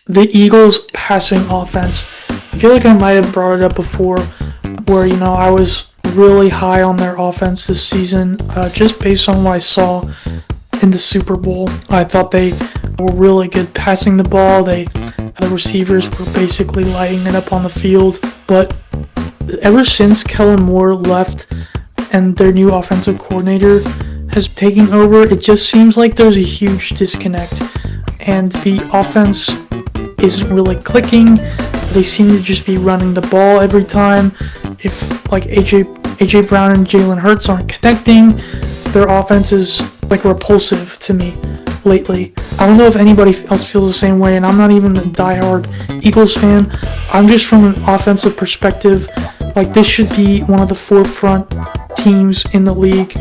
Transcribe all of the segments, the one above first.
the Eagles' passing offense. I feel like I might have brought it up before, where I was really high on their offense this season, just based on what I saw in the Super Bowl. I thought they were really good passing the ball. The receivers were basically lighting it up on the field. But ever since Kellen Moore left and their new offensive coordinator has taken over, it just seems like there's a huge disconnect. And the offense isn't really clicking. They seem to just be running the ball every time. If like AJ Brown and Jalen Hurts aren't connecting, their offense is like repulsive to me lately. I don't know if anybody else feels the same way, and I'm not even a diehard Eagles fan. I'm just from an offensive perspective. Like, this should be one of the forefront teams in the league,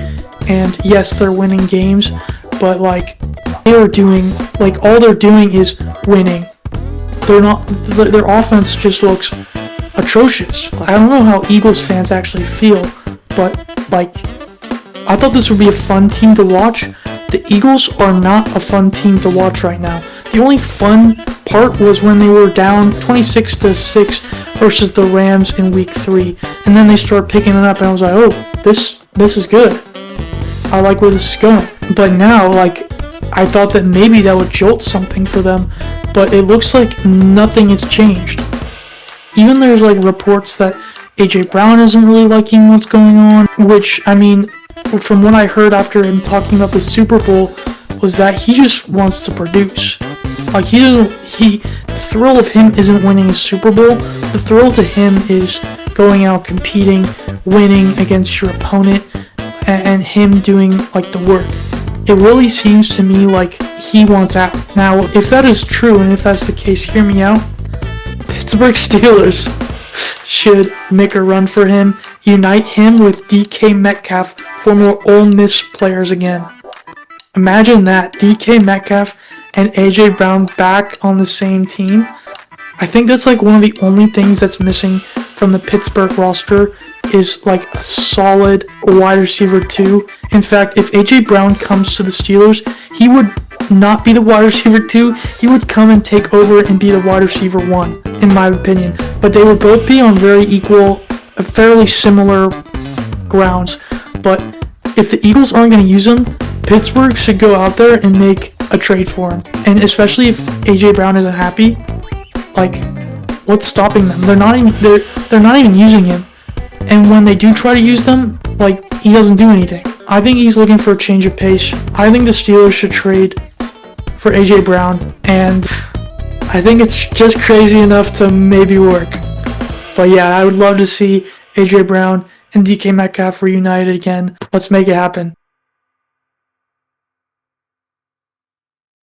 and yes, they're winning games, but like all they're doing is winning. Their offense just looks atrocious. I don't know how Eagles fans actually feel, but like, I thought this would be a fun team to watch. The Eagles are not a fun team to watch right now. The only fun part was when they were down 26-6 versus the Rams in week 3, and then they started picking it up, and I was like, oh, this is good. I like where this is going. But now, like, I thought that maybe that would jolt something for them, but it looks like nothing has changed. Even there's like reports that AJ Brown isn't really liking what's going on, which, I mean, from what I heard after him talking about the Super Bowl, was that he just wants to produce. Like, the thrill of him isn't winning a Super Bowl. The thrill to him is going out, competing, winning against your opponent, and him doing like the work. It really seems to me like he wants out. Now, if that is true, and if that's the case, hear me out. Pittsburgh Steelers should make a run for him, unite him with DK Metcalf, former Ole Miss players again. Imagine that, DK Metcalf and AJ Brown back on the same team. I think that's like one of the only things that's missing from the Pittsburgh roster is like a solid wide receiver 2. In fact, if AJ Brown comes to the Steelers, he would not be the wide receiver 2. He would come and take over and be the wide receiver 1, in my opinion. But they would both be on very equal, fairly similar grounds. But if the Eagles aren't going to use him, Pittsburgh should go out there and make a trade for him. And especially if AJ Brown isn't happy, like, what's stopping them? They're not even using him. And when they do try to use them, like, he doesn't do anything. I think he's looking for a change of pace. I think the Steelers should trade for AJ Brown, and I think it's just crazy enough to maybe work. But yeah, I would love to see AJ Brown and DK Metcalf reunited again. Let's make it happen.